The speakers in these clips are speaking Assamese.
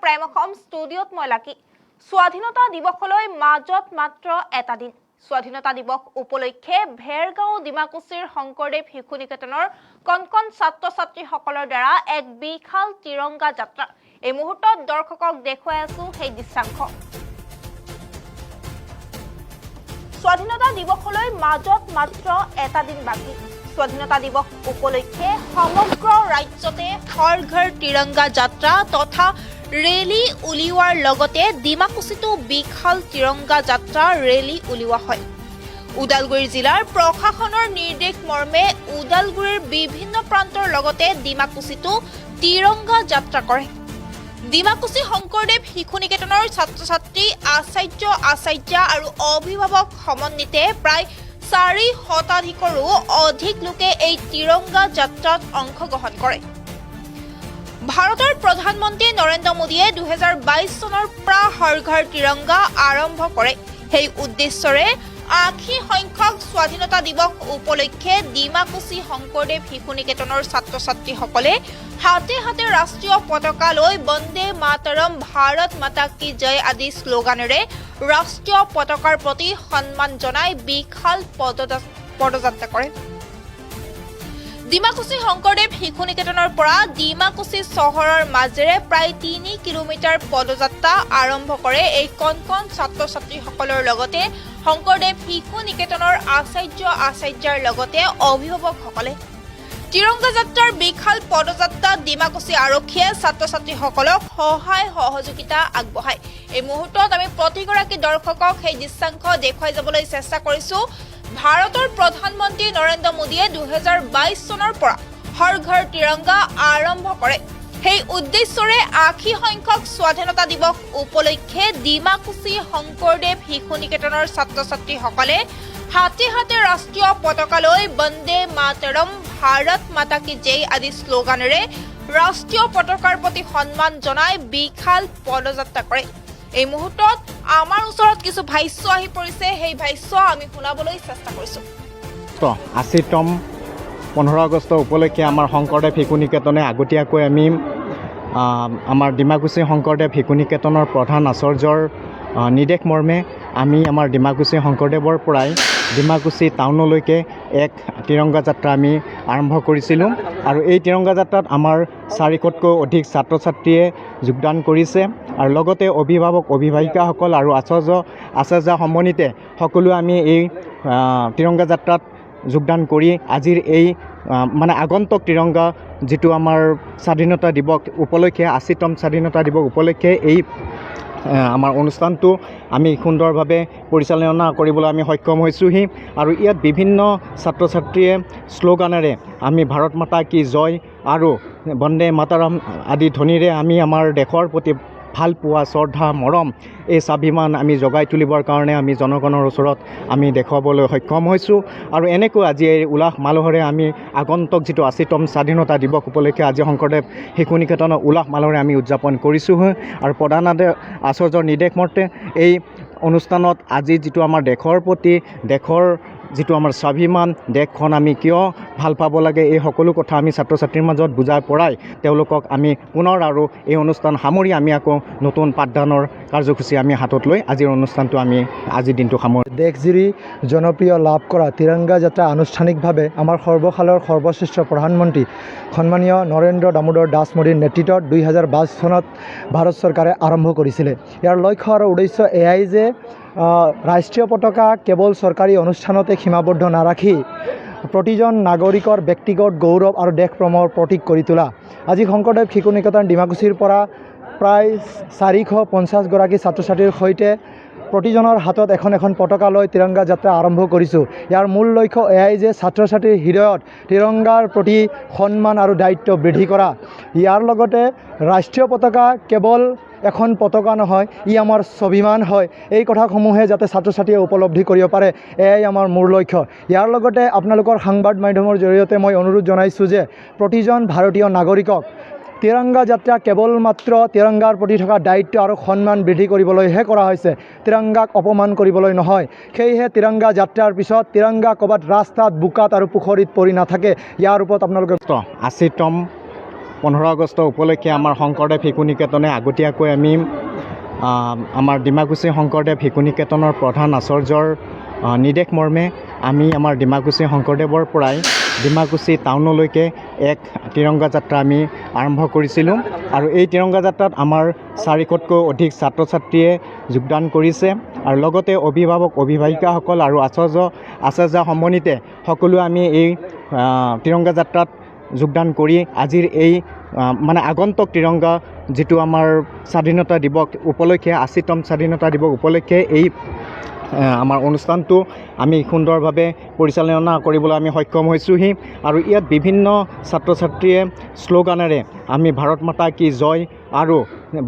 প্ৰাইম অসম ষ্টুডিঅ'ত মই লাকি স্বাধীনতা দিৱসলৈ মাজত মাত্ৰ এটা দিন স্বাধীনতা দিৱস উপলক্ষে ভেৰগাঁও ডিমাকুছিৰ শংকৰদেৱ শিশু নিকেতনৰ কণকণ ছাত্ৰ-ছাত্ৰীসকলৰ দ্বাৰা এক বিশাল তিৰংগা যাত্ৰা এই মুহূৰ্তত দৰ্শকক দেখুৱাই আছো সেই দৃশ্যাংশ স্বাধীনতা দিৱসলৈ মাজত মাত্ৰ এটা দিন বাকি স্বাধীনতা দিৱস উপলক্ষে সমগ্ৰ ৰাজ্যতে হৰ ঘৰ তিৰংগা যাত্ৰা তথা ৰেলী উলিওৱাৰ লগতে ডিমাকুছিতো বিশাল তিৰংগা যাত্ৰা ৰেলী উলিওৱা হয় উদালগুৰি জিলাৰ প্ৰশাসনৰ নিৰ্দেশ মৰ্মে উদালগুৰিৰ বিভিন্ন প্ৰান্তৰ লগতে ডিমাকুছিতো তিৰংগা যাত্ৰা কৰে ডিমাকুছি শংকৰদেৱ শিশু নিকেতনৰ ছাত্ৰ-ছাত্ৰী আচাৰ্য আৰু অভিভাৱক সমন্বিতে প্ৰায় 4 শতাধিকৰো অধিক লোকে এই তিৰংগা যাত্ৰাত অংশগ্ৰহণ কৰে ভাৰতৰ প্ৰধানমন্ত্ৰী নৰেন্দ্ৰ মোদীয়ে 2022 চনৰ পৰা হৰ ঘৰ তিৰংগা আৰম্ভ কৰে সেই উদ্দেশ্যৰে 80 সংখ্যক স্বাধীনতা দিৱস উপলক্ষে ডিমাকুছি শংকৰদেৱ শিশু নিকেতনৰ ছাত্ৰ-ছাত্ৰীসকলে হাতে হাতে ৰাষ্ট্ৰীয় পতাকা লৈ বন্দে মাতৰম ভাৰত মাতা কি জয় আদি শ্লোগানেৰে ৰাষ্ট্ৰীয় পতাকাৰ প্ৰতি সন্মান জনাই বিশাল পদযাত্ৰা কৰে ডিমাকুছি শংকৰদেৱ শিশু নিকেতনৰ পৰা ডিমাকুছি চহৰৰ মাজেৰে প্ৰায় 3 কিলোমিটাৰ পদযাত্ৰা আৰম্ভ কৰে এই কণকণ ছাত্ৰ-ছাত্ৰীসকলৰ লগতে শংকৰদেৱ শিশু নিকেতনৰ আচাৰ্যৰ লগতে অভিভাৱকসকলে তিৰংগা যাত্ৰাৰ বিশাল পদযাত্ৰা ডিমাকুছি আৰক্ষীয়ে ছাত্ৰ-ছাত্ৰীসকলক সহায় সহযোগিতা আগবঢ়ায় এই মুহূৰ্তত আমি প্ৰতিগৰাকী দৰ্শকক সেই দৃশ্যাংশ দেখুৱাই যাবলৈ চেষ্টা কৰিছো ভাৰতৰ প্ৰধানমন্ত্ৰী নৰেন্দ্ৰ মোদীয়ে 2022 চনৰ পৰা হৰ ঘৰ তিৰংগা আৰম্ভ কৰে সেই উদ্দেশ্যৰে 80 সংখ্যক স্বাধীনতা দিৱস উপলক্ষে ডিমাকুছি শংকৰদেৱ শিশু নিকেতনৰ ছাত্ৰ-ছাত্ৰীসকলে হাতে হাতে ৰাষ্ট্ৰীয় পতাকা লৈ বন্দে মাতৰম ভাৰত মাতা কি জয় আদি শ্লোগানেৰে ৰাষ্ট্ৰীয় পতাকাৰ প্ৰতি সন্মান জনাই বিশাল পদযাত্ৰা কৰে এই মুহূৰ্তত আমাৰ ওচৰত কিছু ভাষ্য আহি পৰিছে সেই ভাষ্য আমি শুনাবলৈ চেষ্টা কৰিছো 80তম 15 আগষ্ট উপলক্ষে আমাৰ শংকৰদেৱ শিশু নিকেতনে আগতীয়াকৈ আমি আমাৰ ডিমাকুছি শংকৰদেৱ শিশু নিকেতনৰ প্ৰধান আচাৰ্যৰ নিৰ্দেশ মৰ্মে আমি আমাৰ ডিমাকুছি শংকৰদেৱৰ পৰাই ডিমাকুছি টাউনলৈকে এক তিৰংগা যাত্ৰা আমি আৰম্ভ কৰিছিলোঁ আৰু এই তিৰংগা যাত্ৰাত আমাৰ 400তকৈ অধিক ছাত্ৰ-ছাত্ৰীয়ে যোগদান কৰিছে আৰু লগতে অভিভাৱিকাসকল আৰু আচাৰ্য সমন্বিতে সকলো আমি এই তিৰংগা যাত্ৰাত যোগদান কৰি আজিৰ এই মানে আগন্তুক তিৰংগা যিটো আমাৰ স্বাধীনতা দিৱস উপলক্ষে 80তম স্বাধীনতা দিৱস উপলক্ষে এই আমাৰ অনুষ্ঠানটো আমি সুন্দৰভাৱে পৰিচালনা কৰিবলৈ আমি সক্ষম হৈছোহি আৰু ইয়াত বিভিন্ন ছাত্ৰ-ছাত্ৰীয়ে শ্লোগানেৰে আমি ভাৰত মাতা কি জয় আৰু বন্দে মাতৰম আদি ধ্বনিৰে আমি আমাৰ দেশৰ প্ৰতি ভাল পোৱা শ্ৰদ্ধা মৰম এই স্বাভিমান আমি জগাই তুলিবৰ কাৰণে আমি জনগণৰ ওচৰত আমি দেখুৱাবলৈ সক্ষম হৈছোঁ আৰু এনেকৈ আজি এই উলাহ মালহেৰে আমি আগন্তুক যিটো 80তম স্বাধীনতা দিৱস উপলক্ষে আজি শংকৰদেৱ শিশু নিকেতনৰ উলাহ মালহেৰে আমি উদযাপন কৰিছোঁ আৰু প্ৰধান আচাৰ্যৰ নিৰ্দেশ মতে এই অনুষ্ঠানত আজি যিটো আমাৰ দেশৰ প্ৰতি দেশৰ যিটো আমাৰ স্বাভিমান দেশখন আমি কিয় ভাল পাব লাগে এই সকলো কথা আমি ছাত্ৰ-ছাত্ৰীৰ মাজত বুজাই পৰাই তেওঁলোকক আমি পুনৰ আৰু এই অনুষ্ঠান সামৰি আমি আকৌ নতুন পাঠদানৰ কাৰ্যসূচী আমি হাতত লৈ আজিৰ অনুষ্ঠানটো আমি আজিৰ দিনটো সামৰি দেশজুৰি জনপ্ৰিয় লাভ কৰা তিৰংগা যাত্ৰা আনুষ্ঠানিকভাৱে আমাৰ সৰ্বকালৰ সৰ্বশ্ৰেষ্ঠ প্ৰধানমন্ত্ৰী সন্মানীয় নৰেন্দ্ৰ দামোদৰ দাস মোদীৰ নেতৃত্বত 2022 চনত ভাৰত চৰকাৰে আৰম্ভ কৰিছিলে ইয়াৰ লক্ষ্য আৰু উদ্দেশ্য এয়াই যে ৰাষ্ট্ৰীয় পতাকা কেৱল চৰকাৰী অনুষ্ঠানতে সীমাবদ্ধ নাৰাখি প্ৰতিজন নাগৰিকৰ ব্যক্তিগত গৌৰৱ আৰু দেশপ্ৰেমৰ প্ৰতীক কৰি তোলা আজি শংকৰদেৱ শিশু নিকেতন ডিমাকুছিৰ পৰা প্ৰায় 450 গৰাকী ছাত্ৰ-ছাত্ৰীৰ সৈতে প্ৰতিজনৰ হাতত এখন পতাকা লৈ তিৰংগা যাত্ৰা আৰম্ভ কৰিছোঁ ইয়াৰ মূল লক্ষ্য এয়াই যে ছাত্ৰ-ছাত্ৰীৰ হৃদয়ত তিৰংগাৰ প্ৰতি সন্মান আৰু দায়িত্ব বৃদ্ধি কৰা ইয়াৰ লগতে ৰাষ্ট্ৰীয় পতাকা কেৱল এখন পতাকা নহয় ই আমাৰ স্বাভিমান হয় এই কথাসমূহে যাতে ছাত্ৰ-ছাত্ৰীয়ে উপলব্ধি কৰিব পাৰে এয়াই আমাৰ মূল লক্ষ্য ইয়াৰ লগতে আপোনালোকৰ সংবাদ মাধ্যমৰ জৰিয়তে মই অনুৰোধ জনাইছোঁ যে প্ৰতিজন ভাৰতীয় নাগৰিকক তিৰংগা যাত্ৰা কেৱল মাত্ৰ তিৰংগাৰ প্ৰতি থকা দায়িত্ব আৰু সন্মান বৃদ্ধি কৰিবলৈহে কৰা হৈছে তিৰংগাক অপমান কৰিবলৈ নহয় সেয়েহে তিৰংগা যাত্ৰাৰ পিছত তিৰংগা ক'ৰবাত ৰাস্তাত বোকাত আৰু পুখুৰীত পৰি নাথাকে ইয়াৰ ওপৰত আপোনালোকে 80তম 15 আগষ্ট উপলক্ষে আমাৰ শংকৰদেৱ শিশু নিকেতনে আগতীয়াকৈ আমি আমাৰ ডিমাকুছী শংকৰদেৱ শিশু নিকেতনৰ প্ৰধান আচাৰ্যৰ নিৰ্দেশ মৰ্মে আমি আমাৰ ডিমাকুছী শংকৰদেৱৰ পৰাই ডিমাকুছী টাউনলৈকে এক তিৰংগা যাত্ৰা আমি আৰম্ভ কৰিছিলোঁ আৰু এই তিৰংগা যাত্ৰাত আমাৰ 400তকৈ অধিক ছাত্ৰ ছাত্ৰীয়ে যোগদান কৰিছে আৰু লগতে অভিভাৱক অভিভাৱিকাসকল আৰু আচাৰ্য সমন্বিতে সকলোৱে আমি এই তিৰংগা যাত্ৰাত যোগদান কৰি আজিৰ এই মানে আগন্তুক তিৰংগা যিটো আমাৰ স্বাধীনতা দিৱস উপলক্ষে 80তম স্বাধীনতা দিৱস উপলক্ষে এই আমাৰ অনুষ্ঠানটো আমি সুন্দৰভাৱে পৰিচালনা কৰিবলৈ আমি সক্ষম হৈছোঁহি আৰু ইয়াত বিভিন্ন ছাত্ৰ ছাত্ৰীয়ে শ্লোগানেৰে আমি ভাৰত মাতা কি জয় আৰু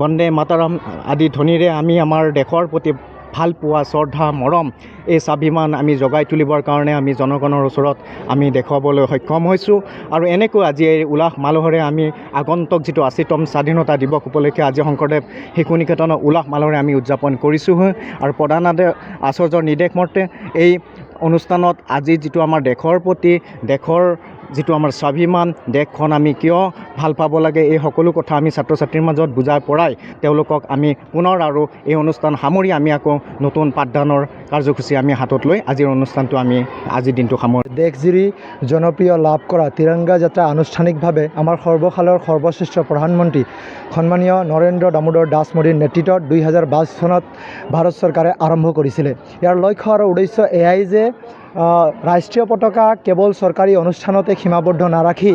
বন্দে মাতৰম আদি ধ্বনিৰে আমি আমাৰ দেশৰ প্ৰতি ভাল পোৱা শ্ৰদ্ধা মৰম এই স্বাভিমান আমি জগাই তুলিবৰ কাৰণে আমি জনগণৰ ওচৰত আমি দেখুৱাবলৈ সক্ষম হৈছোঁ আৰু এনেকৈ আজি এই উলাহ মালহেৰে আমি আগন্তুক যিটো 80তম স্বাধীনতা দিৱস উপলক্ষে আজি শংকৰদেৱ শিশু নিকেতনৰ উলাহ মালহেৰে আমি উদযাপন কৰিছোঁ আৰু প্ৰধান আচাৰ্যৰ নিৰ্দেশ মতে এই অনুষ্ঠানত আজি যিটো আমাৰ দেশৰ প্ৰতি দেশৰ যিটো আমাৰ স্বাভিমান দেশখন আমি কিয় ভাল পাব লাগে এই সকলো কথা আমি ছাত্ৰ ছাত্ৰীৰ মাজত বুজাই পৰাই তেওঁলোকক আমি পুনৰ আৰু এই অনুষ্ঠান সামৰি আমি আকৌ নতুন পাঠদানৰ কাৰ্যসূচী আমি হাতত লৈ আজিৰ অনুষ্ঠানটো আমি আজিৰ দিনটো সামৰি দেশজুৰি জনপ্ৰিয় লাভ কৰা তিৰংগা যাত্ৰা আনুষ্ঠানিকভাৱে আমাৰ সৰ্বকালৰ সৰ্বশ্ৰেষ্ঠ প্ৰধানমন্ত্ৰী সন্মানীয় নৰেন্দ্ৰ দামোদৰ দাস মোদীৰ নেতৃত্বত 2022 চনত ভাৰত চৰকাৰে আৰম্ভ কৰিছিলে। ইয়াৰ লক্ষ্য আৰু উদ্দেশ্য এয়াই যে ৰাষ্ট্ৰীয় পতাকা কেৱল চৰকাৰী অনুষ্ঠানতে সীমাবদ্ধ নাৰাখি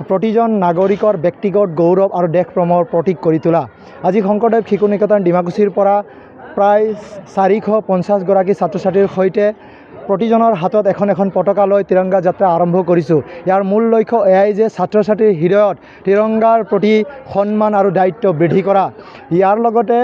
প্ৰতিজন নাগৰিকৰ ব্যক্তিগত গৌৰৱ আৰু দেশপ্ৰেমৰ প্ৰতীক কৰি তোলা। আজি শংকৰদেৱ শিশু নিকেতন ডিমাকুছীৰ পৰা প্ৰায় 450গৰাকী ছাত্ৰ ছাত্ৰীৰ সৈতে প্ৰতিজনৰ হাতত এখন এখন পতাকা লৈ তিৰংগা যাত্ৰা আৰম্ভ কৰিছোঁ। ইয়াৰ মূল লক্ষ্য এয়াই যে ছাত্ৰ ছাত্ৰীৰ হৃদয়ত তিৰংগাৰ প্ৰতি সন্মান আৰু দায়িত্ব বৃদ্ধি কৰা। ইয়াৰ লগতে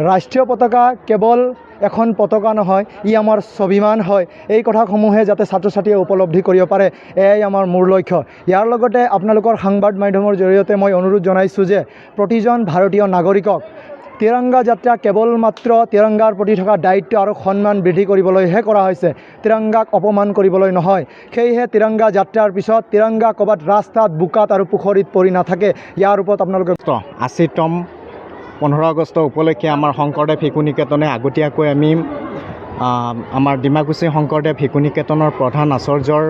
ৰাষ্ট্ৰীয় পতাকা কেৱল এখন পতাকা নহয়, ই আমাৰ স্বাভিমান হয়। এই কথাসমূহে যাতে ছাত্ৰ ছাত্ৰীয়ে উপলব্ধি কৰিব পাৰে এয়াই আমাৰ মূল লক্ষ্য। ইয়াৰ লগতে আপোনালোকৰ সংবাদ মাধ্যমৰ জৰিয়তে মই অনুৰোধ জনাইছোঁ যে প্ৰতিজন ভাৰতীয় নাগৰিকক তিৰংগা যাত্ৰা কেৱল মাত্ৰ তিৰংগাৰ প্ৰতি থকা দায়িত্ব আৰু সন্মান বৃদ্ধি কৰিবলৈহে কৰা হৈছে, তিৰংগাক অপমান কৰিবলৈ নহয়। সেয়েহে তিৰংগা যাত্ৰাৰ পিছত তিৰংগা ক'ৰবাত ৰাস্তাত বোকাত আৰু পুখুৰীত পৰি নাথাকে। ইয়াৰ ওপৰত আপোনালোকে 80তম 15 আগষ্ট উপলক্ষে আমাৰ শংকৰদেৱ শিশু নিকেতনে আগতীয়াকৈ আমি আমাৰ ডিমাকুছী শংকৰদেৱ শিশু নিকেতনৰ প্ৰধান আচাৰ্যৰ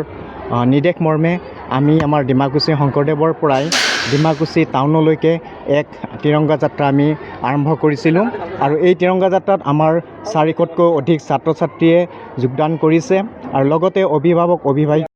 নিৰ্দেশ মৰ্মে আমি আমাৰ ডিমাকুছী শংকৰদেৱৰ পৰাই ডিমাকুছী টাউনলৈকে এক তিৰংগা যাত্ৰা আমি আৰম্ভ কৰিছিলোঁ আৰু এই তিৰংগা যাত্ৰাত আমাৰ 400তকৈ অধিক ছাত্ৰ ছাত্ৰীয়ে যোগদান কৰিছে আৰু লগতে অভিভাৱক অভিভাৱিকা